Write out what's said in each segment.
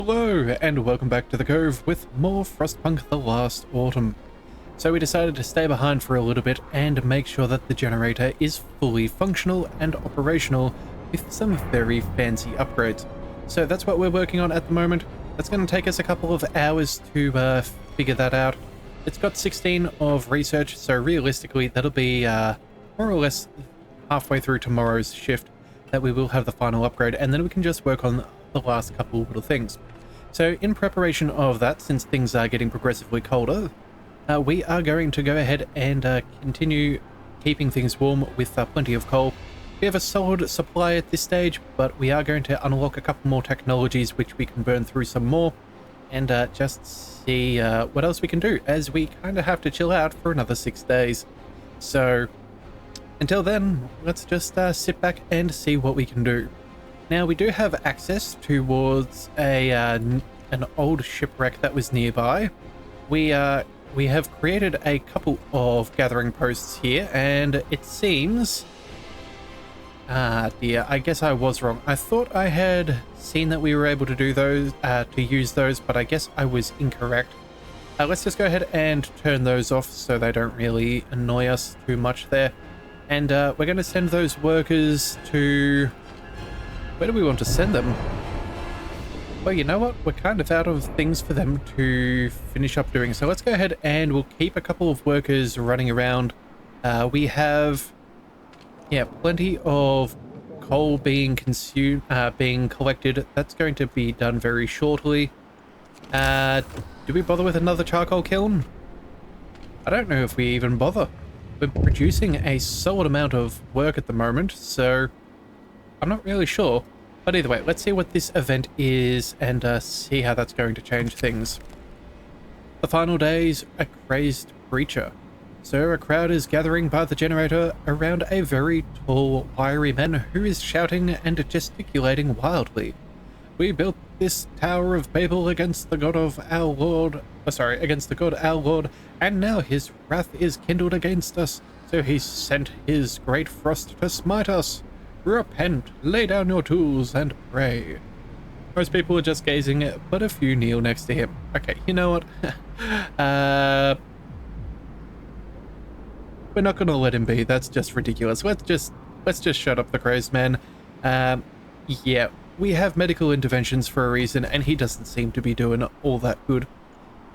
Hello, and welcome back to the Cove with more Frostpunk the Last Autumn. So we decided to stay behind for a little bit and make sure that the generator is fully functional and operational with some very fancy upgrades. So that's what we're working on at the moment. That's going to take us a couple of hours to figure that out. It's got 16 of research, so realistically that'll be more or less halfway through tomorrow's shift that we will have the final upgrade, and then we can just work on the last couple of little things. So in preparation of that, since things are getting progressively colder, we are going to go ahead and continue keeping things warm with plenty of coal. We have a solid supply at this stage, but we are going to unlock a couple more technologies which we can burn through some more and just see what else we can do, as we kind of have to chill out for another 6 days. So until then, let's just sit back and see what we can do. Now, we do have access towards an old shipwreck that was nearby. We have created a couple of gathering posts here, and it seems... Ah, dear, I guess I was wrong. I thought I had seen that we were able to do those, to use those, but I guess I was incorrect. Let's just go ahead and turn those off so they don't really annoy us too much there. And we're going to send those workers to... Where do we want to send them? Well, you know what? We're kind of out of things for them to finish up doing. So let's go ahead and we'll keep a couple of workers running around. We have, plenty of coal being consumed, being collected. That's going to be done very shortly. Do we bother with another charcoal kiln? I don't know if we even bother. We're producing a solid amount of work at the moment, so I'm not really sure. But either way, let's see what this event is and see how that's going to change things. The final days, a crazed creature. So a crowd is gathering by the generator around a very tall, wiry man who is shouting and gesticulating wildly. We built this Tower of Babel against the god of our Lord, against the god our Lord, and now his wrath is kindled against us, so he sent his great frost to smite us. Repent, lay down your tools, and pray. Most people are just gazing, but a few kneel next to him. Okay, you know what? We're not gonna let him be. That's just ridiculous. Let's just shut up the crazed man. Yeah, we have medical interventions for a reason, and he doesn't seem to be doing all that good.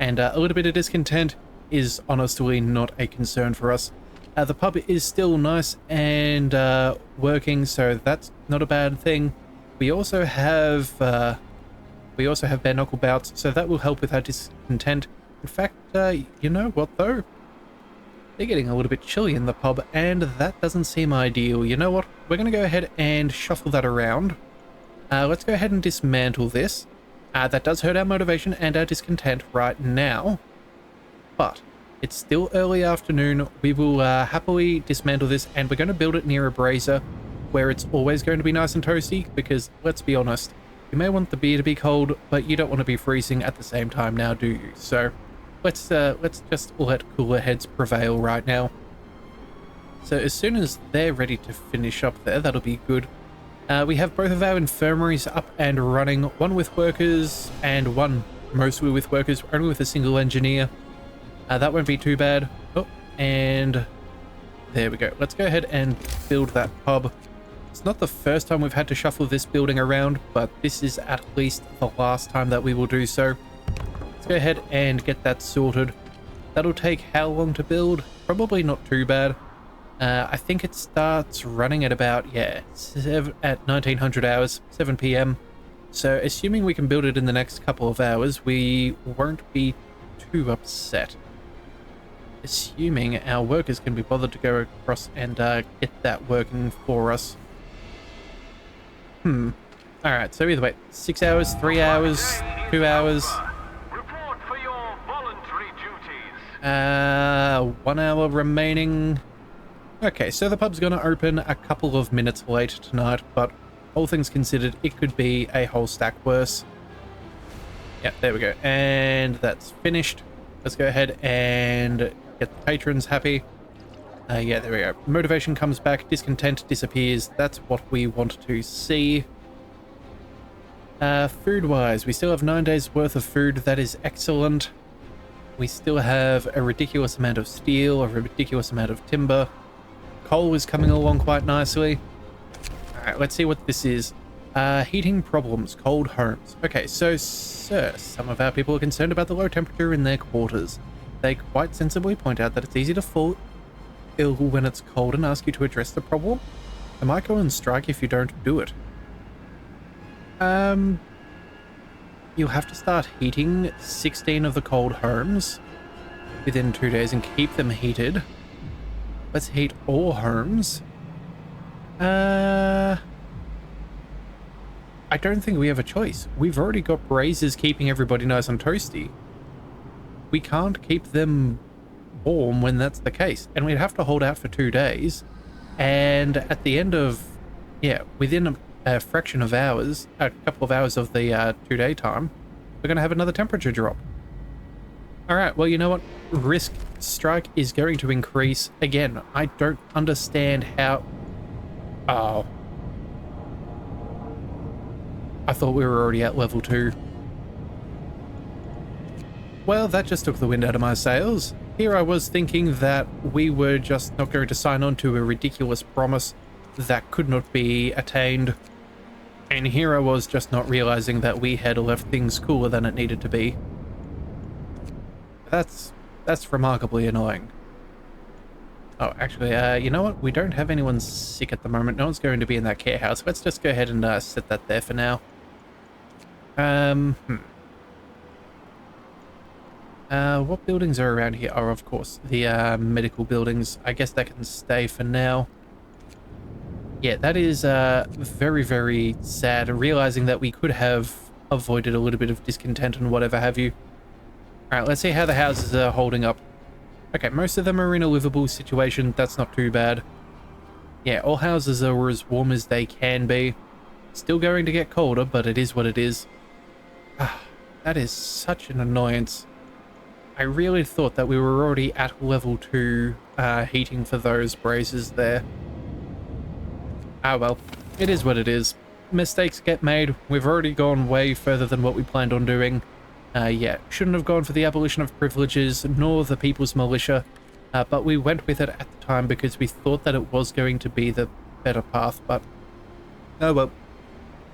And a little bit of discontent is honestly not a concern for us. The pub is still nice and working, so that's not a bad thing. We also have bare knuckle bouts, so that will help with our discontent. In fact, you know what though? They're getting a little bit chilly in the pub, and that doesn't seem ideal. You know what? We're going to go ahead and shuffle that around. Let's go ahead and dismantle this. That does hurt our motivation and our discontent right now, but it's still early afternoon. We will happily dismantle this, and we're going to build it near a brazier where it's always going to be nice and toasty, because let's be honest, you may want the beer to be cold, but you don't want to be freezing at the same time now, do you? So let's just let cooler heads prevail right now. So as soon as they're ready to finish up there, that'll be good. We have both of our infirmaries up and running, one with workers and one mostly with workers, only with a single engineer. That won't be too bad. Oh, and there we go. Let's go ahead and build that pub. It's not the first time we've had to shuffle this building around, but this is at least the last time that we will do so. Let's go ahead and get that sorted. That'll take how long to build? Probably not too bad. I think it starts running at about, at 1900 hours, 7 p.m. So assuming we can build it in the next couple of hours, we won't be too upset. Assuming our workers can be bothered to go across and get that working for us. Alright, so either way, 6 hours, 3 hours, 2 hours. Report for your voluntary duties. 1 hour remaining. Okay, so the pub's gonna open a couple of minutes late tonight, but all things considered, it could be a whole stack worse. Yep, there we go. And that's finished. Let's go ahead and get the patrons happy. Yeah, there we go. Motivation comes back, discontent disappears. That's what we want to see. Food-wise, we still have 9 days worth of food. That is excellent. We still have a ridiculous amount of steel, a ridiculous amount of timber. Coal is coming along quite nicely. Alright, let's see what this is. Heating problems, cold homes. Okay, so, sir, some of our people are concerned about the low temperature in their quarters. They quite sensibly point out that it's easy to fall ill when it's cold and ask you to address the problem. I might go on strike if you don't do it. You'll have to start heating 16 of the cold homes within 2 days and keep them heated. Let's heat all homes. I don't think we have a choice. We've already got braziers keeping everybody nice and toasty. We can't keep them warm when that's the case. And we'd have to hold out for 2 days. And at the end of, within a fraction of hours, a couple of hours of the 2 day time, we're going to have another temperature drop. All right, well, you know what? Risk strike is going to increase again. I don't understand how... Oh. I thought we were already at level 2. Well, that just took the wind out of my sails. Here I was thinking that we were just not going to sign on to a ridiculous promise that could not be attained. And here I was just not realizing that we had left things cooler than it needed to be. That's remarkably annoying. Oh, actually, you know what? We don't have anyone sick at the moment. No one's going to be in that care house. Let's just go ahead and set that there for now. What buildings are around here? Oh, of course, the medical buildings. I guess that can stay for now. Yeah, that is very, very sad. Realizing that we could have avoided a little bit of discontent and whatever have you. All right, let's see how the houses are holding up. Okay, most of them are in a livable situation. That's not too bad. Yeah, all houses are as warm as they can be. Still going to get colder, but it is what it is. That is such an annoyance. I really thought that we were already at level 2 heating for those braziers there. Ah well, it is what it is. Mistakes get made. We've already gone way further than what we planned on doing. Yeah, shouldn't have gone for the abolition of privileges, nor the people's militia, but we went with it at the time because we thought that it was going to be the better path, but oh well.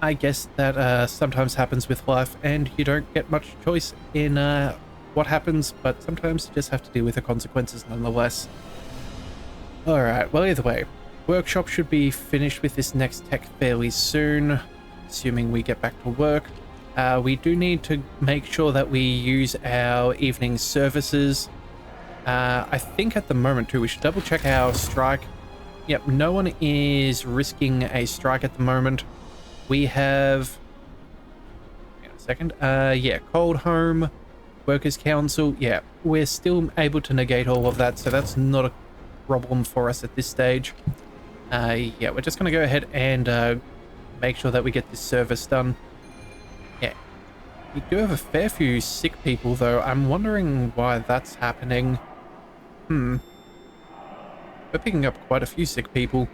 I guess that sometimes happens with life, and you don't get much choice in what happens, but sometimes you just have to deal with the consequences nonetheless. Alright, well either way, workshop should be finished with this next tech fairly soon, assuming we get back to work. We do need to make sure that we use our evening services. I think at the moment too, we should double check our strike. Yep, no one is risking a strike at the moment. We have... Hang on a second. Yeah, Cold Home, Workers' Council. Yeah, we're still able to negate all of that, so that's not a problem for us at this stage. Yeah, we're just going to go ahead and make sure that we get this service done. Yeah, we do have a fair few sick people, though. I'm wondering why that's happening. We're picking up quite a few sick people.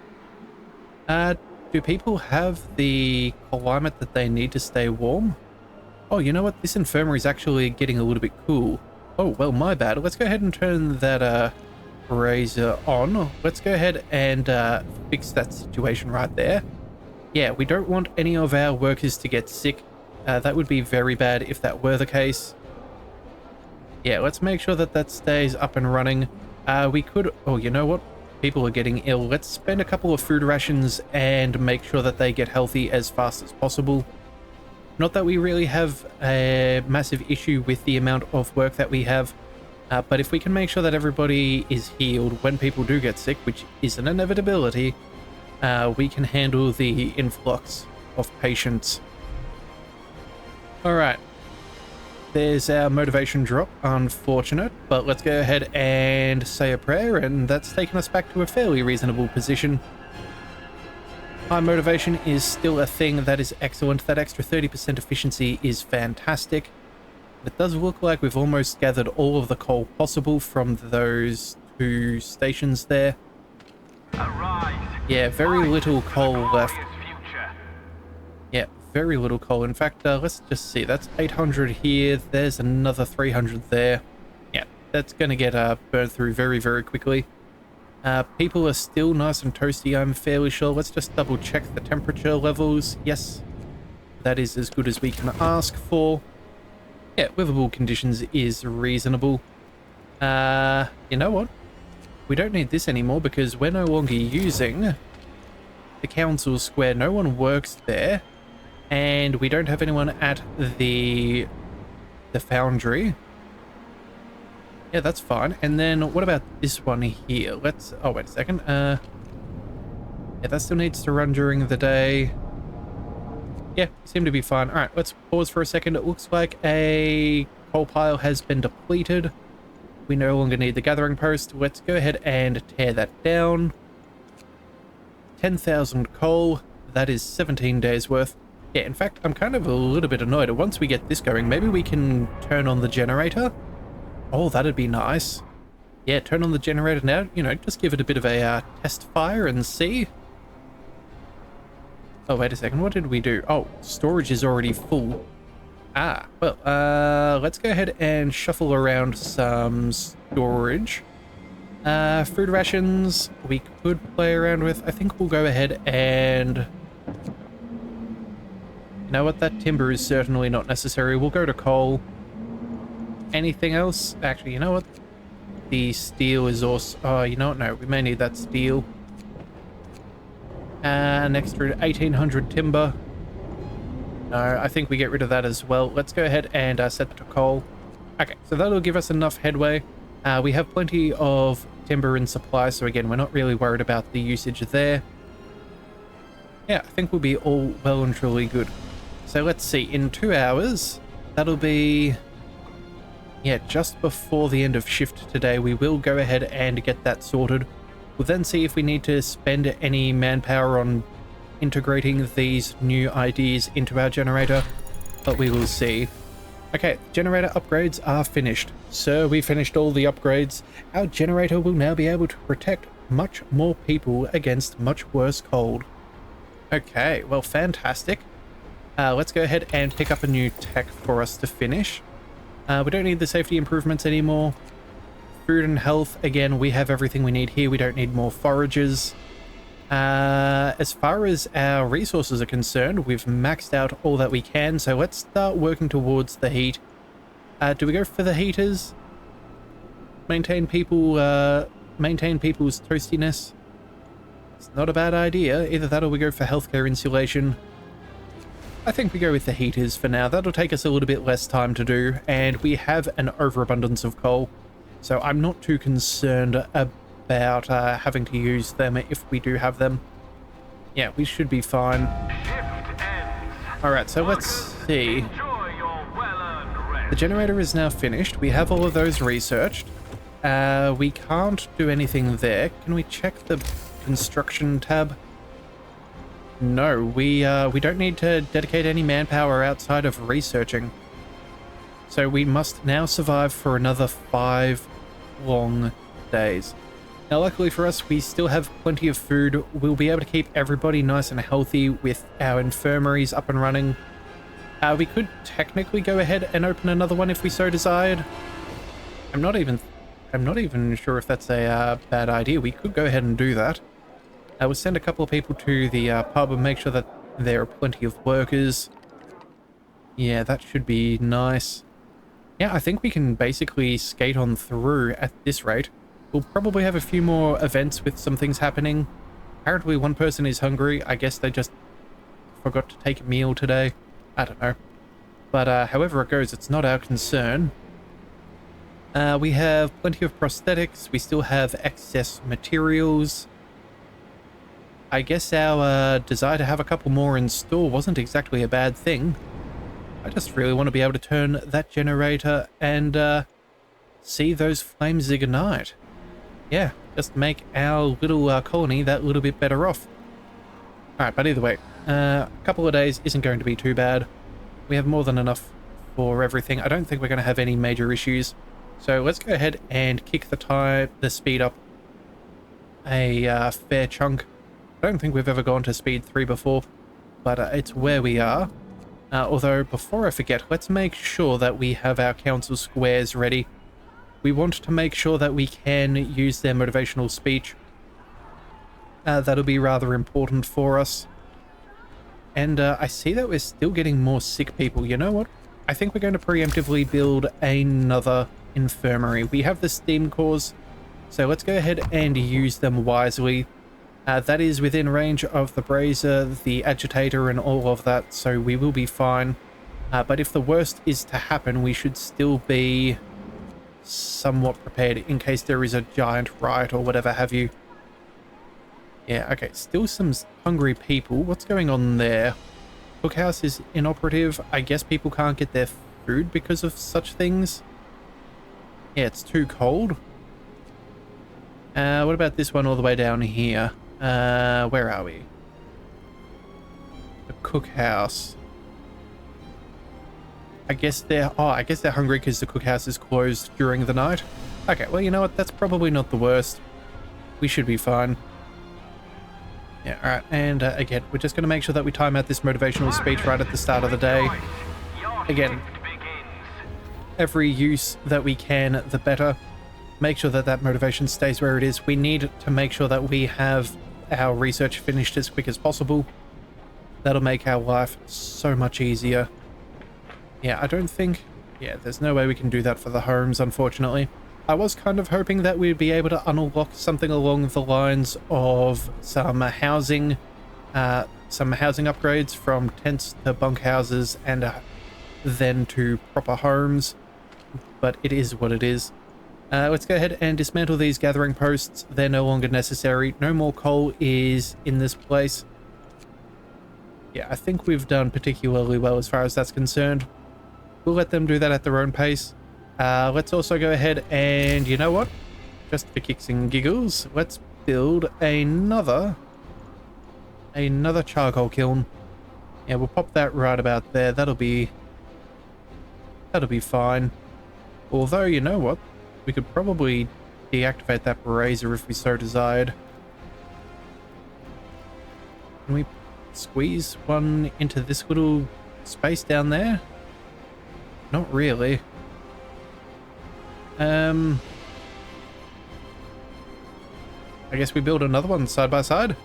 Do people have the climate that they need to stay warm? Oh, you know what? This infirmary is actually getting a little bit cool. Oh, well, my bad. Let's go ahead and turn that razor on. Let's go ahead and fix that situation right there. Yeah, we don't want any of our workers to get sick. That would be very bad if that were the case. Yeah, let's make sure that that stays up and running. We could... Oh, you know what? People are getting ill. Let's spend a couple of food rations and make sure that they get healthy as fast as possible. Not that we really have a massive issue with the amount of work that we have, but if we can make sure that everybody is healed when people do get sick, which is an inevitability, we can handle the influx of patients. Alright. There's our motivation drop, unfortunate, but let's go ahead and say a prayer, and that's taken us back to a fairly reasonable position. High motivation is still a thing. That is excellent. That extra 30% efficiency is fantastic. It does look like we've almost gathered all of the coal possible from those 2 stations there. Yeah, very little coal left. Yeah, very little coal. In fact, let's just see. That's 800 here. There's another 300 there. Yeah, that's going to get burned through very, very quickly. People are still nice and toasty, I'm fairly sure. Let's just double check the temperature levels. Yes, that is as good as we can ask for. Yeah, livable conditions is reasonable. You know what? We don't need this anymore because we're no longer using the council square. No one works there. And we don't have anyone at the foundry. Yeah, that's fine. And then what about this one here? Let's... Oh, wait a second. Yeah, that still needs to run during the day. Yeah, seem to be fine. All right, let's pause for a second. It looks like a coal pile has been depleted. We no longer need the gathering post. Let's go ahead and tear that down. 10,000 coal. That is 17 days worth. Yeah, in fact, I'm kind of a little bit annoyed. Once we get this going, maybe we can turn on the generator. Oh, that'd be nice. Yeah, turn on the generator now. You know, just give it a bit of a test fire and see. Oh, wait a second. What did we do? Oh, storage is already full. Ah, well, let's go ahead and shuffle around some storage. Food rations we could play around with. I think we'll go ahead and... You know what? That timber is certainly not necessary. We'll go to coal. Anything else? Actually, you know what? The steel is also... Oh, you know what? No, we may need that steel. An extra 1,800 timber. No, I think we get rid of that as well. Let's go ahead and set that to coal. Okay, so that'll give us enough headway. We have plenty of timber in supply, so again, we're not really worried about the usage there. Yeah, I think we'll be all well and truly good. So let's see, in 2 hours, that'll be... Yeah, just before the end of shift today, we will go ahead and get that sorted. We'll then see if we need to spend any manpower on integrating these new ideas into our generator, but we will see. Okay, generator upgrades are finished. So we finished all the upgrades. Our generator will now be able to protect much more people against much worse cold. Okay, well, fantastic. Let's go ahead and pick up a new tech for us to finish. We don't need the safety improvements anymore. Food and health, again, we have everything we need here. We don't need more forages. As far as our resources are concerned, we've maxed out all that we can, so let's start working towards the heat. Do we go for the heaters? Maintain people's toastiness? It's not a bad idea. Either that or we go for healthcare insulation. I think we go with the heaters for now. That'll take us a little bit less time to do, and we have an overabundance of coal, so I'm not too concerned about having to use them if we do have them. Yeah, we should be fine. Alright, so let's see. The generator is now finished. We have all of those researched. We can't do anything there. Can we check the construction tab? No, we don't need to dedicate any manpower outside of researching. So we must now survive for another 5 long days. Now, luckily for us, we still have plenty of food. We'll be able to keep everybody nice and healthy with our infirmaries up and running. We could technically go ahead and open another one if we so desired. I'm not even sure if that's a bad idea. We could go ahead and do that. We'll send a couple of people to the pub and make sure that there are plenty of workers. Yeah, that should be nice. Yeah, I think we can basically skate on through at this rate. We'll probably have a few more events with some things happening. Apparently one person is hungry. I guess they just forgot to take a meal today. I don't know. But however it goes, it's not our concern. We have plenty of prosthetics. We still have excess materials. I guess our desire to have a couple more in store wasn't exactly a bad thing. I just really want to be able to turn that generator and see those flames ignite. Yeah, just make our little colony that little bit better off. Alright, but either way, a couple of days isn't going to be too bad. We have more than enough for everything. I don't think we're going to have any major issues. So let's go ahead and kick the speed up a fair chunk. I don't think we've ever gone to speed 3 before, but it's where we are. Although, before I forget, let's make sure that we have our council squares ready. We want to make sure that we can use their motivational speech. That'll be rather important for us. And I see that we're still getting more sick people. You know what? I think we're going to preemptively build another infirmary. We have the steam cores, so let's go ahead and use them wisely. That is within range of the brazier, the agitator, and all of that, so we will be fine. But if the worst is to happen, we should still be somewhat prepared in case there is a giant riot or whatever have you. Yeah, okay, still some hungry people. What's going on there? Cookhouse is inoperative. I guess people can't get their food because of such things. Yeah, it's too cold. What about this one all the way down here? Where are we? The cookhouse. I guess they're hungry because the cookhouse is closed during the night. Okay, well, you know what? That's probably not the worst. We should be fine. Yeah, alright, and again, we're just going to make sure that we time out this motivational speech right at the start of the day. Again, every use that we can, the better. Make sure that that motivation stays where it is. We need to make sure that we have our research finished as quick as possible. That'll make our life so much easier. Yeah, I don't think... Yeah, there's no way we can do that for the homes, unfortunately. I was kind of hoping that we'd be able to unlock something along the lines of some housing upgrades from tents to bunkhouses and then to proper homes, but it is what it is. Let's go ahead and dismantle these gathering posts. They're no longer necessary. No more coal is in this place. Yeah, I think we've done particularly well as far as that's concerned. We'll let them do that at their own pace. Let's also go ahead and, you know what? Just for kicks and giggles, let's build another charcoal kiln. Yeah, we'll pop that right about there. That'll be fine. Although, you know what? We could probably deactivate that brazier if we so desired. Can we squeeze one into this little space down there? Not really. I guess we build another one side by side.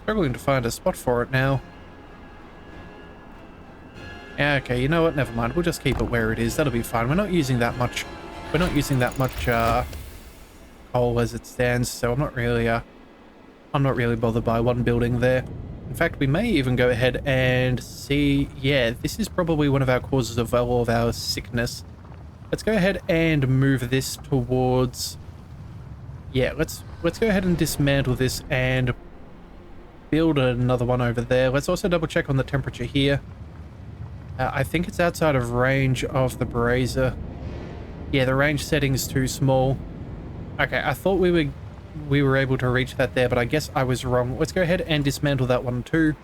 Struggling to find a spot for it now. Yeah, okay, you know what? Never mind. We'll just keep it where it is. That'll be fine. We're not using that much coal as it stands, so I'm not really bothered by one building there. In fact, we may even go ahead and see... Yeah, this is probably one of our causes of all of our sickness. Let's go ahead and move this towards... Yeah, let's go ahead and dismantle this and build another one over there. Let's also double check on the temperature here. I think it's outside of range of the brazier. Yeah, the range setting's too small. Okay, I thought we were able to reach that there, but I guess I was wrong. Let's go ahead and dismantle that one too.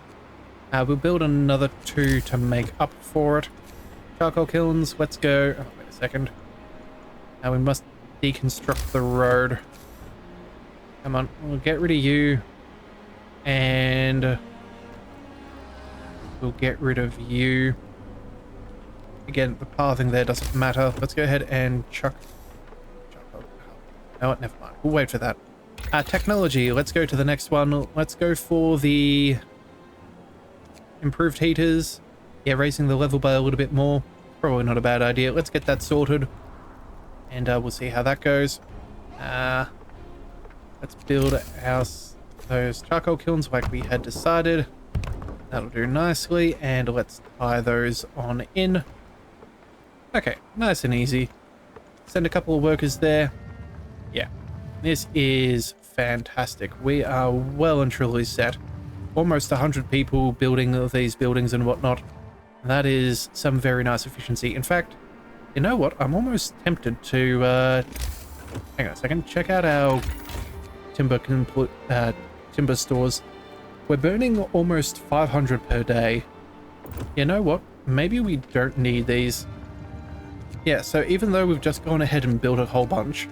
We'll build another two to make up for it. Charcoal kilns, let's go. Oh, wait a second. Now we must deconstruct the road. Come on, we'll get rid of you. And we'll get rid of you. Again, the pathing there doesn't matter. Let's go ahead and chuck... No, never mind. We'll wait for that. Technology. Let's go to the next one. Let's go for the improved heaters. Yeah, raising the level by a little bit more. Probably not a bad idea. Let's get that sorted. And we'll see how that goes. Let's build those charcoal kilns like we had decided. That'll do nicely. And let's tie those on in. Okay, nice and easy. Send a couple of workers there. Yeah, this is fantastic. We are well and truly set. Almost 100 people building these buildings and whatnot. That is some very nice efficiency. In fact, you know what? I'm almost tempted to... hang on a second. Check out our timber stores. We're burning almost 500 per day. You know what? Maybe we don't need these. Yeah, so even though we've just gone ahead and built a whole bunch,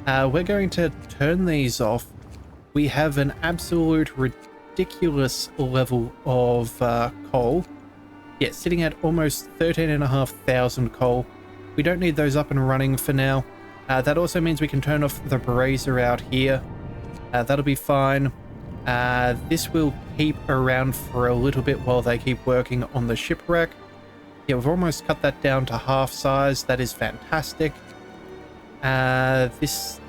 we're going to turn these off We have an absolute ridiculous level of coal. Yeah, sitting at almost 13,500 coal. We don't need those up and running for now. That also means we can turn off the brazier out here. That'll be fine. This will keep around for a little bit while they keep working on the shipwreck. Yeah, we've almost cut that down to half size. That is fantastic. This...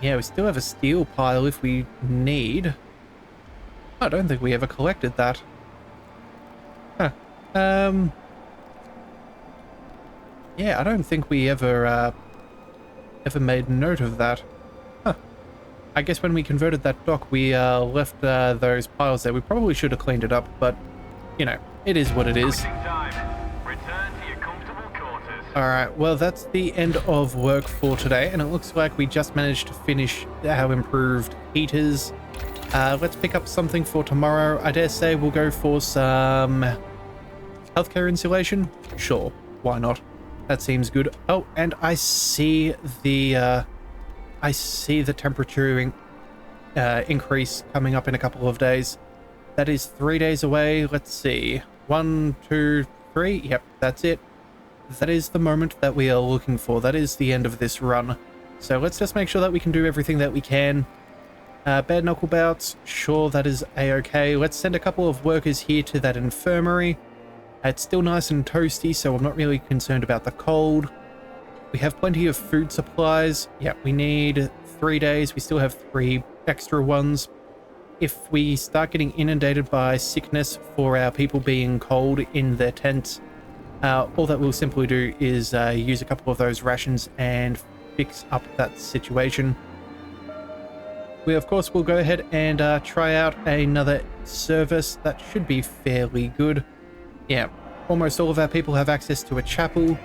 Yeah, we still have a steel pile if we need. I don't think we ever collected that. Huh. Yeah, I don't think we ever made note of that. Huh. I guess when we converted that dock, we left those piles there. We probably should have cleaned it up, but, you know, it is what it is. Alright, well that's the end of work for today, and it looks like we just managed to finish our improved heaters. Let's pick up something for tomorrow. I dare say we'll go for some healthcare insulation. Sure, why not? That seems good. Oh, and I see the temperature increase coming up in a couple of days. That is 3 days away. Let's see. 1, 2, 3. Yep, that's it. That is the moment that we are looking for. That is the end of this run. So let's just make sure that we can do everything that we can. Bad knuckle bouts. Sure, that is a-okay. Let's send a couple of workers here to that infirmary. It's still nice and toasty, so I'm not really concerned about the cold. We have plenty of food supplies. Yeah, we need 3 days. We still have 3 extra ones. If we start getting inundated by sickness for our people being cold in their tents, all that we'll simply do is use a couple of those rations and fix up that situation. We, of course, will go ahead and try out another service. That should be fairly good. Yeah, almost all of our people have access to a chapel,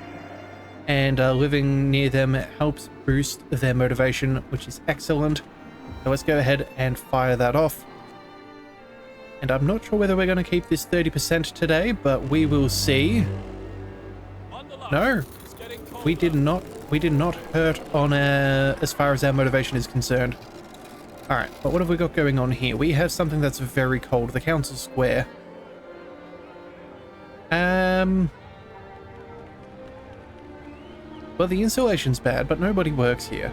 and living near them helps boost their motivation, which is excellent. So let's go ahead and fire that off. And I'm not sure whether we're going to keep this 30% today, but we will see. No, we did not hurt on as far as our motivation is concerned. All right, but what have we got going on here? We have something that's very cold, the council square. Well, the insulation's bad, but nobody works here.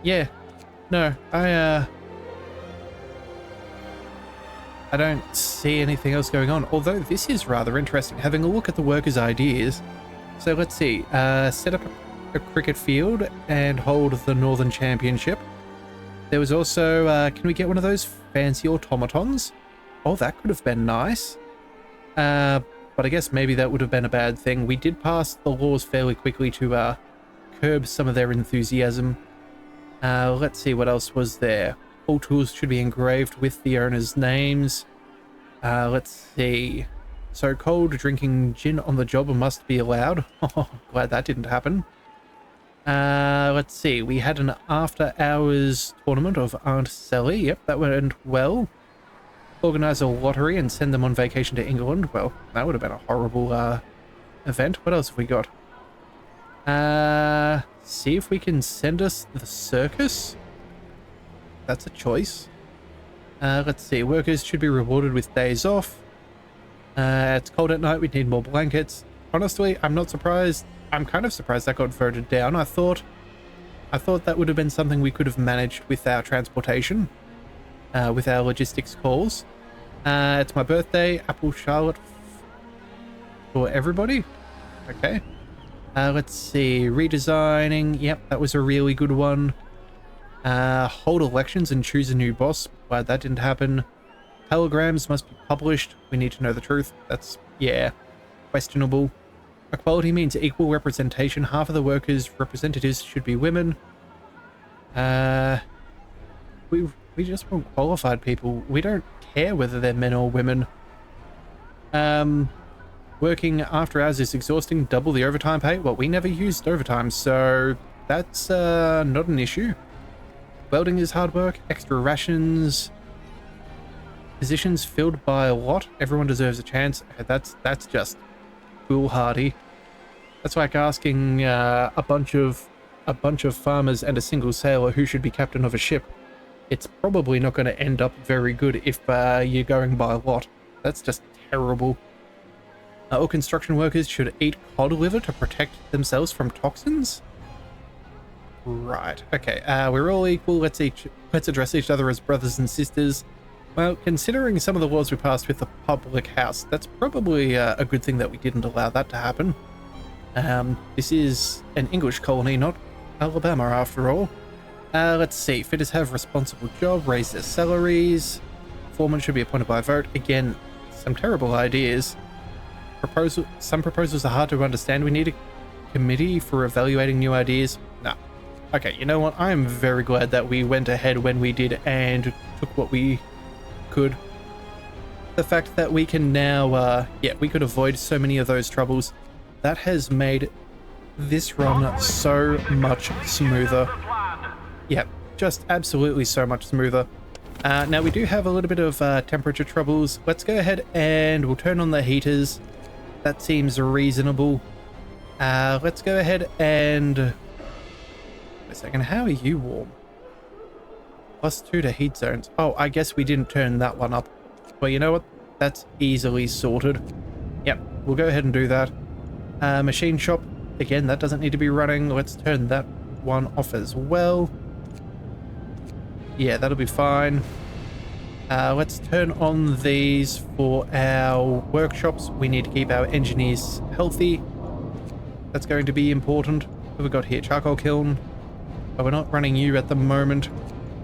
Yeah, no, I don't see anything else going on, although this is rather interesting, having a look at the workers' ideas. So let's see, set up a cricket field and hold the Northern Championship. There was also, can we get one of those fancy automatons? Oh, that could have been nice. But I guess maybe that would have been a bad thing. We did pass the laws fairly quickly to curb some of their enthusiasm. Let's see, what else was there? All tools should be engraved with the owners' names. Let's see. So cold drinking gin on the job must be allowed. Oh, glad that didn't happen. Let's see. We had an after-hours tournament of Aunt Sally. Yep, that went well. Organize a lottery and send them on vacation to England. Well, that would have been a horrible event. What else have we got? See if we can send us the circus. That's a choice. Let's see. Workers should be rewarded with days off. It's cold at night. We need more blankets. Honestly, I'm not surprised. I'm kind of surprised that got voted down. I thought that would have been something we could have managed with our transportation, with our logistics calls. It's my birthday. Apple Charlotte for everybody. Okay. Let's see. Redesigning. Yep, that was a really good one. Hold elections and choose a new boss. Glad that didn't happen. Telegrams must be published. We need to know the truth. That's, yeah, questionable. Equality means equal representation. Half of the workers' representatives should be women. We just want qualified people. We don't care whether they're men or women. Working after hours is exhausting. Double the overtime pay. Well, we never used overtime, so that's not an issue. Welding is hard work. Extra rations. Positions filled by a lot. Everyone deserves a chance. That's just foolhardy. That's like asking a bunch of a bunch of farmers and a single sailor who should be captain of a ship, it's probably not going to end up very good if you're going by lot. That's just terrible. All construction workers should eat cod liver to protect themselves from toxins? Right, okay, we're all equal, let's address each other as brothers and sisters. Well, considering some of the laws we passed with the public house, that's probably a good thing that we didn't allow that to happen. This is an English colony, not Alabama after all. Let's see, fitters have responsible job, raise their salaries. Foreman should be appointed by vote. Again, some terrible ideas. Some proposals are hard to understand. We need a committee for evaluating new ideas. No. Okay, you know what? I am very glad that we went ahead when we did and took what we could. The fact that we can now, we could avoid so many of those troubles. That has made this run so much smoother. Yeah, just absolutely so much smoother. Now we do have a little bit of temperature troubles. Let's go ahead and we'll turn on the heaters. That seems reasonable. Let's go ahead and... Wait a second, how are you warm? +2 to heat zones. Oh, I guess we didn't turn that one up. Well, you know what? That's easily sorted. Yep, we'll go ahead and do that. Machine shop. Again, that doesn't need to be running. Let's turn that one off as well. Yeah, that'll be fine. Let's turn on these for our workshops. We need to keep our engineers healthy. That's going to be important. What have we got here? Charcoal kiln. But we're not running you at the moment.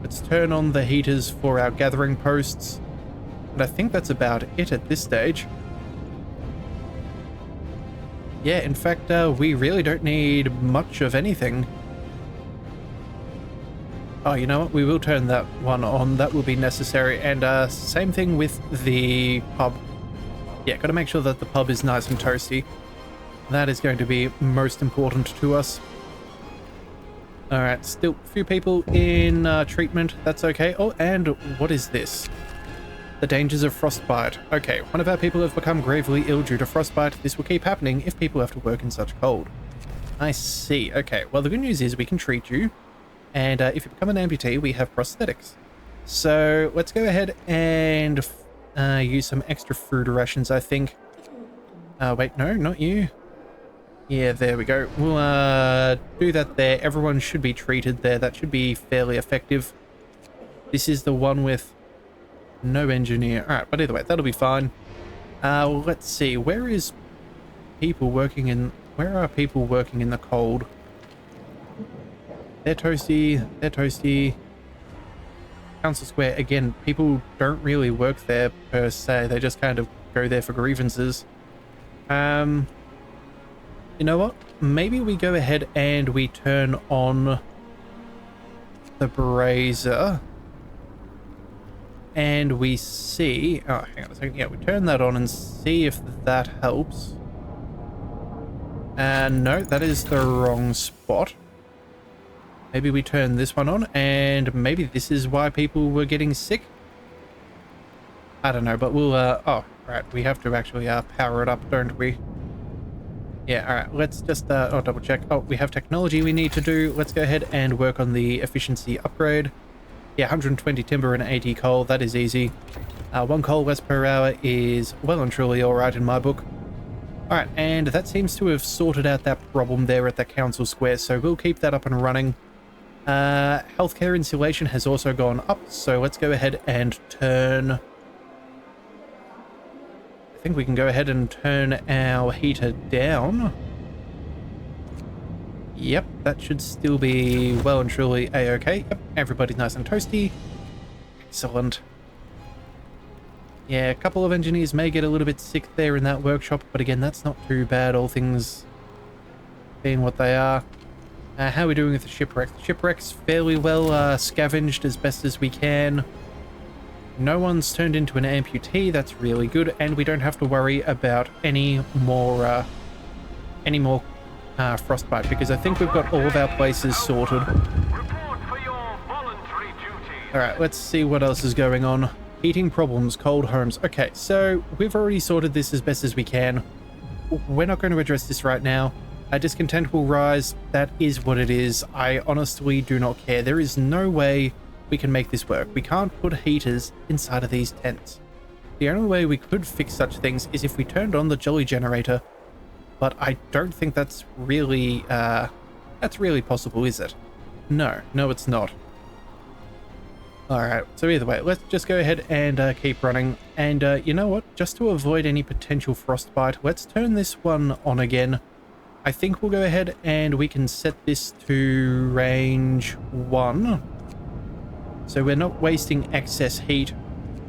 Let's turn on the heaters for our gathering posts. And I think that's about it at this stage. Yeah, in fact, we really don't need much of anything. Oh, you know what? We will turn that one on. That will be necessary. And same thing with the pub. Yeah, got to make sure that the pub is nice and toasty. That is going to be most important to us. All right, still a few people in treatment. That's okay. Oh, and what is this? The dangers of frostbite. Okay, one of our people have become gravely ill due to frostbite. This will keep happening if people have to work in such cold. I see. Okay, well, the good news is we can treat you. And if you become an amputee, we have prosthetics. So let's go ahead and use some extra food rations, I think. Wait, no, not you. Yeah, there we go. We'll do that there. Everyone should be treated there. That should be fairly effective. This is the one with no engineer. All right, but either way, that'll be fine. Let's see. Where are people working in the cold? They're toasty. They're toasty. Council Square, again, people don't really work there per se. They just kind of go there for grievances. You know what? Maybe we go ahead and we turn on the brazier. And we see... Oh, hang on a second. Yeah, we turn that on and see if that helps. No, that is the wrong spot. Maybe we turn this one on, and maybe this is why people were getting sick. I don't know, but we'll, oh, right, we have to actually, power it up, don't we? Yeah, alright, let's just, double check. Oh, we have technology we need to do. Let's go ahead and work on the efficiency upgrade. Yeah, 120 timber and 80 coal, that is easy. 1 coal less per hour is well and truly alright in my book. Alright, and that seems to have sorted out that problem there at the council square, so we'll keep that up and running. Healthcare insulation has also gone up, so let's go ahead and turn... I think we can go ahead and turn our heater down. Yep, that should still be well and truly a-okay. Yep, everybody's nice and toasty. Excellent. Yeah, a couple of engineers may get a little bit sick there in that workshop, but again, that's not too bad, all things being what they are. How are we doing with the shipwreck? The shipwreck's fairly well scavenged as best as we can. No one's turned into an amputee, that's really good, and we don't have to worry about any more frostbite, because I think we've got all of our places sorted. Alright, let's see what else is going on. Heating problems, cold homes. Okay, so we've already sorted this as best as we can. We're not going to address this right now. Discontent will rise. That is what it is. I honestly do not care. There is no way we can make this work. We can't put heaters inside of these tents. The only way we could fix such things is if we turned on the jolly generator, but I don't think that's really possible, is it? No, it's not. Alright, so either way, let's just go ahead and keep running. And you know what? Just to avoid any potential frostbite, let's turn this one on again. I think we'll go ahead and we can set this to range 1. So we're not wasting excess heat,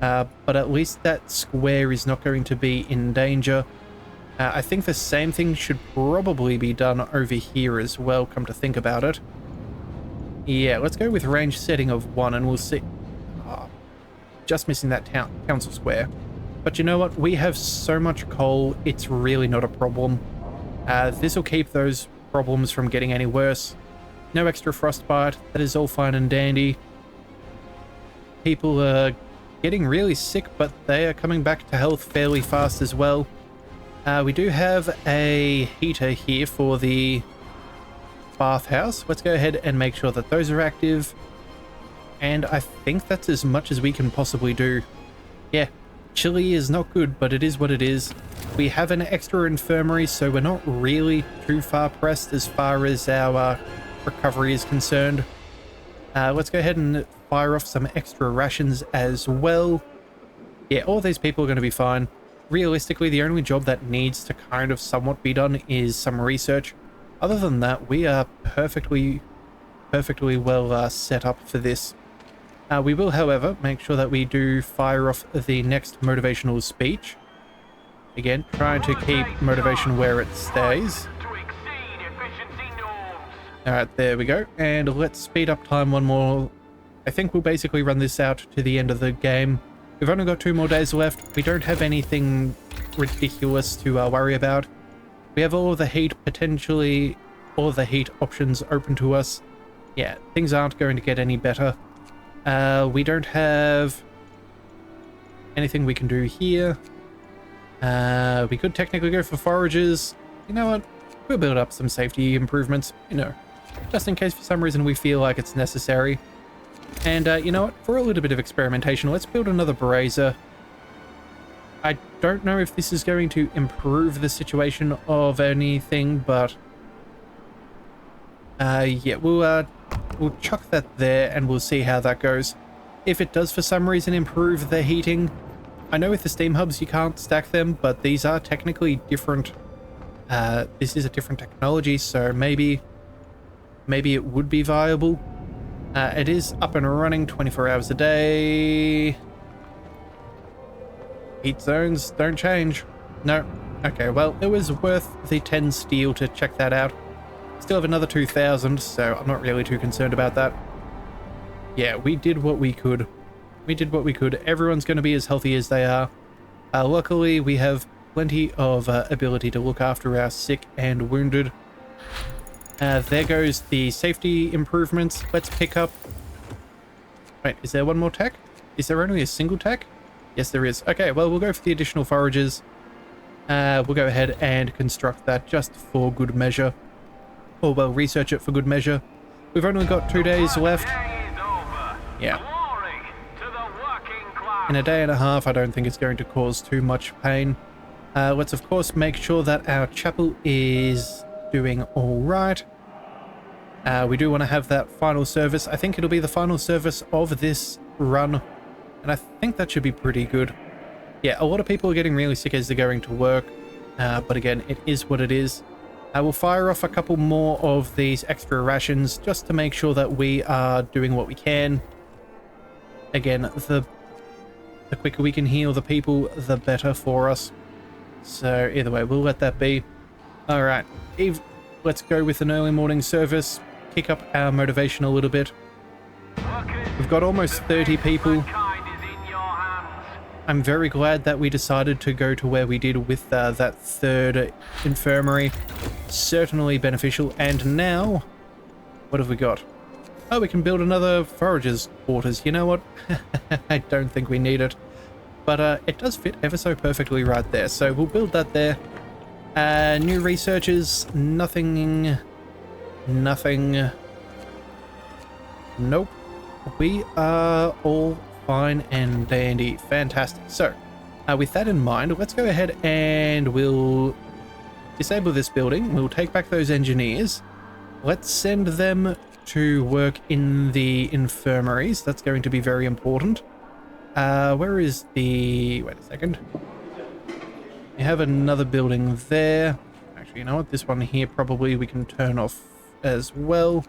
but at least that square is not going to be in danger. I think the same thing should probably be done over here as well, come to think about it. Yeah, let's go with range setting of 1 and we'll see. Oh, just missing that council square. But you know what? We have so much coal, it's really not a problem. This will keep those problems from getting any worse. No extra frostbite, that is all fine and dandy. People are getting really sick, but they are coming back to health fairly fast as well. We do have a heater here for the bathhouse. Let's go ahead and make sure that those are active. And I think that's as much as we can possibly do. Yeah, chili is not good, but it is what it is. We have an extra infirmary, so we're not really too far pressed as far as our recovery is concerned. Let's go ahead and fire off some extra rations as well. Yeah, all these people are going to be fine. Realistically, the only job that needs to kind of somewhat be done is some research. Other than that, we are perfectly well set up for this. We will, however, make sure that we do fire off the next motivational speech. Again, trying to keep motivation where it stays. Alright, there we go. And let's speed up time one more. I think we'll basically run this out to the end of the game. We've only got 2 more days left. We don't have anything ridiculous to worry about. We have all of the heat, potentially all of the heat options open to us. Yeah, things aren't going to get any better. We don't have anything we can do here. We could technically go for forages. You know what? We'll build up some safety improvements, you know, just in case for some reason we feel like it's necessary. And you know what? For a little bit of experimentation, let's build another brazier. I don't know if this is going to improve the situation of anything, but yeah, we'll chuck that there and we'll see how that goes. If it does for some reason improve the heating, I know with the steam hubs you can't stack them, but these are technically different. This is a different technology, so maybe it would be viable. It is up and running 24 hours a day. Heat zones don't change. No. Okay, well, it was worth the 10 steel to check that out. Still have another 2,000, so I'm not really too concerned about that. Yeah, we did what we could. We did what we could. Everyone's going to be as healthy as they are. Luckily, we have plenty of ability to look after our sick and wounded. There goes the safety improvements. Let's pick up... Wait, is there one more tech? Is there only a single tech? Yes, there is. Okay, well, we'll go for the additional forages. We'll go ahead and construct that just for good measure. Or, well, research it for good measure. We've only got 2 days left. Yeah. In a day and a half, I don't think it's going to cause too much pain. Let's, of course, make sure that our chapel is doing all right. We do want to have that final service. I think it'll be the final service of this run, and I think that should be pretty good. Yeah, a lot of people are getting really sick as they're going to work, but again, it is what it is. I will fire off a couple more of these extra rations just to make sure that we are doing what we can. Again, the quicker we can heal the people, the better for us. So either way, we'll let that be. All right, Eve, let's go with an early morning service. Kick up our motivation a little bit. We've got almost 30 people. I'm very glad that we decided to go to where we did with that third infirmary. Certainly beneficial. And now, what have we got? Oh, we can build another forager's quarters. You know what? I don't think we need it. But it does fit ever so perfectly right there. So we'll build that there. New researchers, nothing. Nope. We are all fine and dandy. Fantastic. So, with that in mind, let's go ahead and we'll disable this building. We'll take back those engineers. Let's send them to work in the infirmaries. That's going to be very important. Where is the... Wait a second. We have another building there. Actually, you know what? This one here probably we can turn off as well.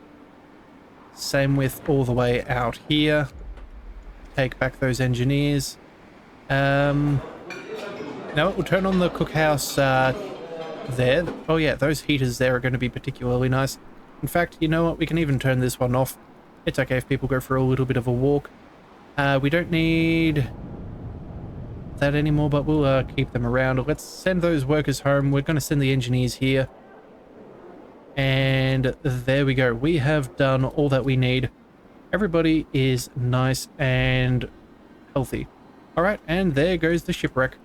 Same with all the way out here. Take back those engineers. No, we'll turn on the cookhouse there. Oh yeah, those heaters there are going to be particularly nice. In fact, you know what? We can even turn this one off. It's okay if people go for a little bit of a walk. We don't need that anymore, but we'll keep them around. Let's send those workers home. We're going to send the engineers here. And there we go. We have done all that we need. Everybody is nice and healthy. All right, and there goes the shipwreck.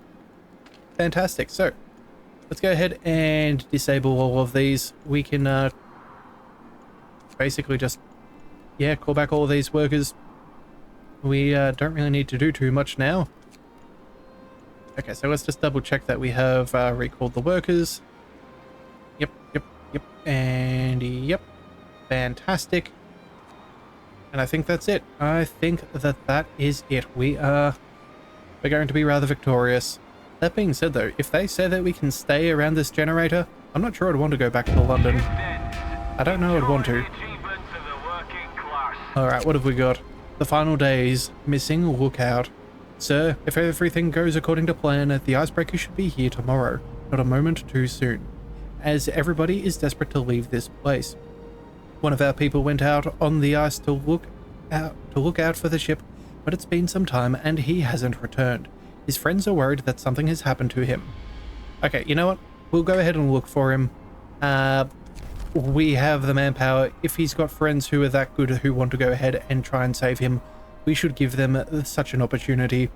Fantastic. So let's go ahead and disable all of these. We can basically just, yeah, call back all of these workers. We don't really need to do too much now. Okay, so let's just double check that we have recalled the workers. Yep, and yep. Fantastic. And I think that's it. I think that that is it. We're going to be rather victorious. That being said though, if they say that we can stay around this generator, I'm not sure I'd want to go back to London. I don't know I'd want to. Alright, what have we got? The final days. Missing lookout. Sir, if everything goes according to plan, the icebreaker should be here tomorrow. Not a moment too soon. As everybody is desperate to leave this place. One of our people went out on the ice to look out for the ship, but it's been some time and he hasn't returned. His friends are worried that something has happened to him. Okay, you know what? We'll go ahead and look for him. We have the manpower. If he's got friends who are that good who want to go ahead and try and save him, we should give them such an opportunity.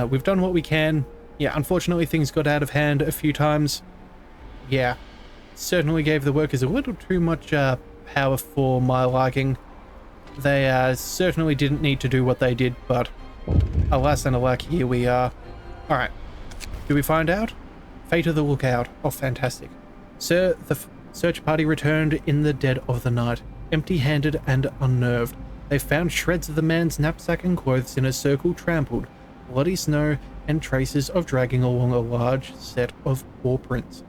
We've done what we can. Yeah, unfortunately things got out of hand a few times. Yeah, certainly gave the workers a little too much power for my liking. They certainly didn't need to do what they did, but alas and alack, here we are. Alright, do we find out? Fate of the lookout. Oh, fantastic. Sir, the search party returned in the dead of the night, empty-handed and unnerved. They found shreds of the man's knapsack and clothes in a circle trampled, bloody snow, and traces of dragging along a large set of paw prints.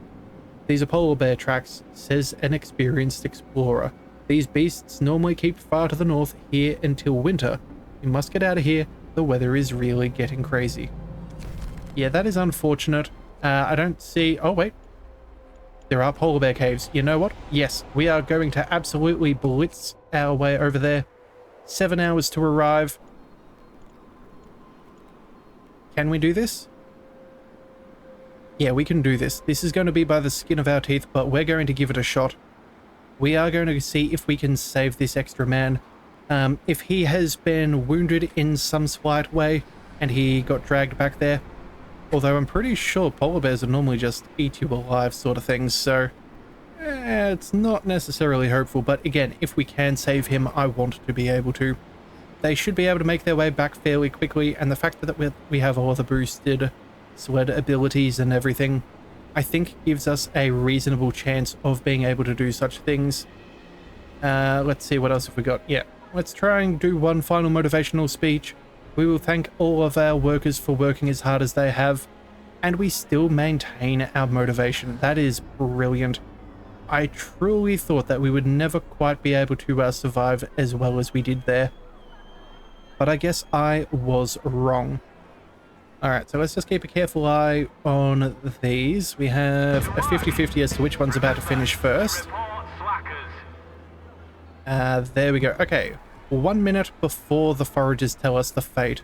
These are polar bear tracks, says an experienced explorer. These beasts normally keep far to the north here until winter. We must get out of here. The weather is really getting crazy. Yeah, that is unfortunate. I don't see... Oh, wait. There are polar bear caves. You know what? Yes, we are going to absolutely blitz our way over there. 7 hours to arrive. Can we do this? Yeah, we can do this. This is going to be by the skin of our teeth, but we're going to give it a shot. We are going to see if we can save this extra man. If he has been wounded in some slight way and he got dragged back there, although I'm pretty sure polar bears are normally just eat you alive sort of things, so it's not necessarily hopeful, but again, if we can save him, I want to be able to. They should be able to make their way back fairly quickly, and the fact that we have all the boosted sled abilities and everything, I think gives us a reasonable chance of being able to do such things. Let's see, what else have we got? Yeah, let's try and do one final motivational speech. We will thank all of our workers for working as hard as they have, and we still maintain our motivation. That is brilliant. I truly thought that we would never quite be able to survive as well as we did there, but I guess I was wrong. Alright, so let's just keep a careful eye on these. We have a 50-50 as to which one's about to finish first. There we go. Okay, 1 minute before the foragers tell us the fate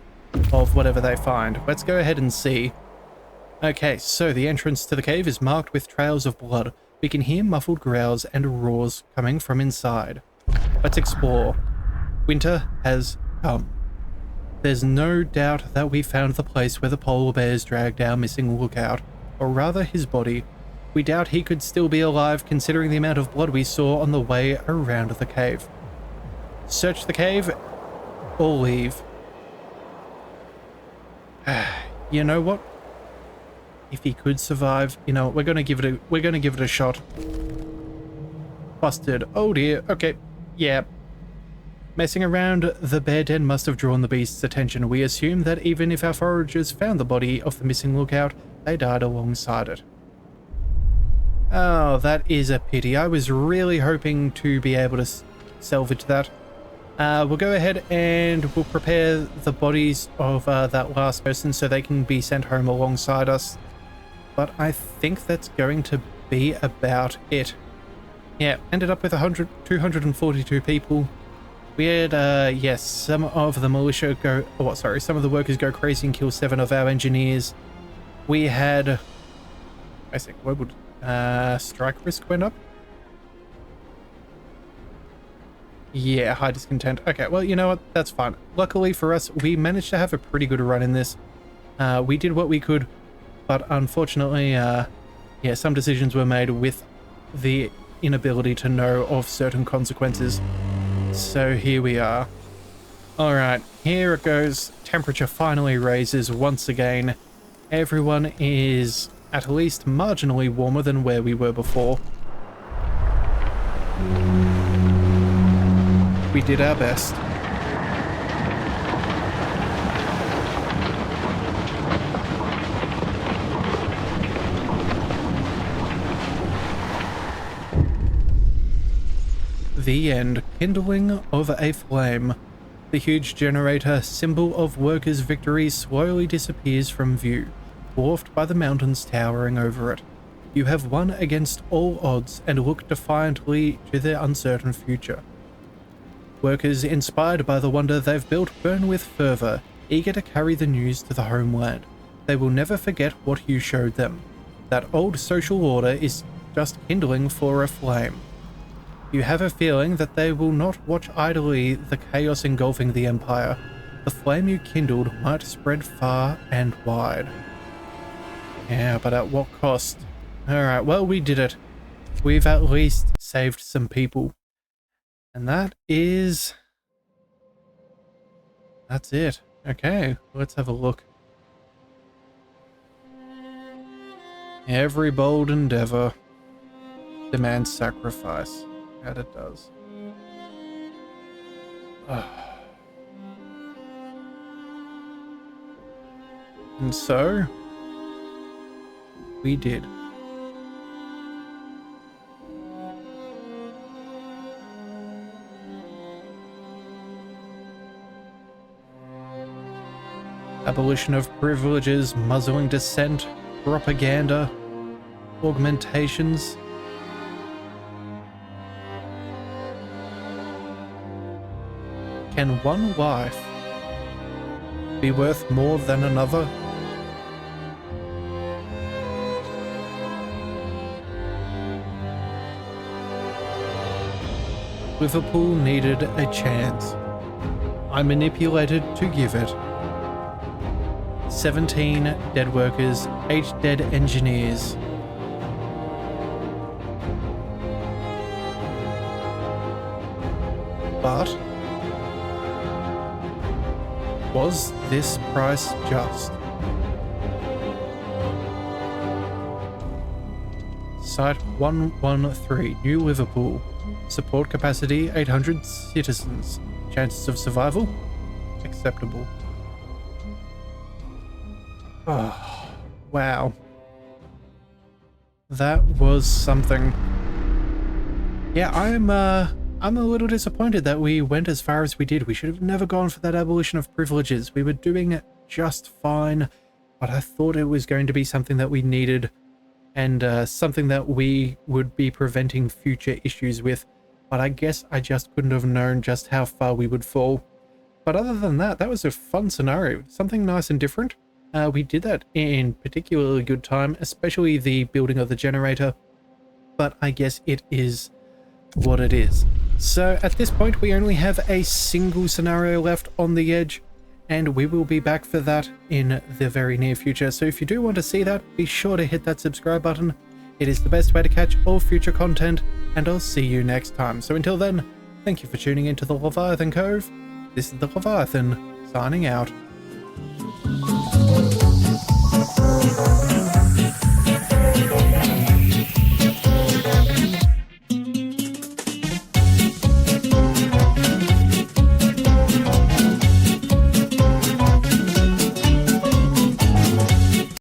of whatever they find. Let's go ahead and see. Okay, so the entrance to the cave is marked with trails of blood. We can hear muffled growls and roars coming from inside. Let's explore. Winter has come. There's no doubt that we found the place where the polar bears dragged our missing lookout, or rather his body. We doubt he could still be alive considering the amount of blood we saw on the way around the cave. Search the cave or leave. You know what? If he could survive, you know, we're gonna give it a shot. Busted. Oh dear. Okay. Yeah. Messing around the bear den must have drawn the beast's attention. We assume that even if our foragers found the body of the missing lookout, they died alongside it. Oh, that is a pity. I was really hoping to be able to salvage that. We'll go ahead and we'll prepare the bodies of that last person so they can be sent home alongside us. But I think that's going to be about it. Yeah, ended up with 242 people. We had, yes, some of the militia go, some of the workers go crazy and kill 7 of our engineers. We had, basic global, strike risk went up. Yeah, high discontent. Okay, well, you know what? That's fine. Luckily for us, we managed to have a pretty good run in this. We did what we could, but unfortunately, yeah, some decisions were made with the inability to know of certain consequences. So here we are. Alright, here it goes. Temperature finally raises once again. Everyone is at least marginally warmer than where we were before. We did our best. The end. Kindling of a flame. The huge generator, symbol of workers' victory, slowly disappears from view, dwarfed by the mountains towering over it. You have won against all odds and look defiantly to the uncertain future. Workers, inspired by the wonder they've built, burn with fervor, eager to carry the news to the homeland. They will never forget what you showed them. That old social order is just kindling for a flame. You have a feeling that they will not watch idly the chaos engulfing the Empire. The flame you kindled might spread far and wide. Yeah, but at what cost? Alright, well, we did it. We've at least saved some people. And that's it. Okay, let's have a look. Every bold endeavor demands sacrifice. And it does. And so, we did. Abolition of privileges, muzzling dissent, propaganda, augmentations. Can one life be worth more than another? Liverpool needed a chance. I manipulated to give it. 17 dead workers, 8 dead engineers. But was this price just? Site 113, New Liverpool. Support capacity 800 citizens. Chances of survival? Acceptable. Oh, wow. That was something. Yeah, I'm a little disappointed that we went as far as we did. We should have never gone for that abolition of privileges. We were doing it just fine, but I thought it was going to be something that we needed and something that we would be preventing future issues with. But I guess I just couldn't have known just how far we would fall. But other than that, that was a fun scenario. Something nice and different. We did that in particularly good time, especially the building of the generator. But I guess it is what it is. So at this point, we only have a single scenario left on the edge, and we will be back for that in the very near future. So if you do want to see that, be sure to hit that subscribe button. It is the best way to catch all future content, and I'll see you next time. So until then, thank you for tuning into the Leviathan Cove. This is the Leviathan, signing out.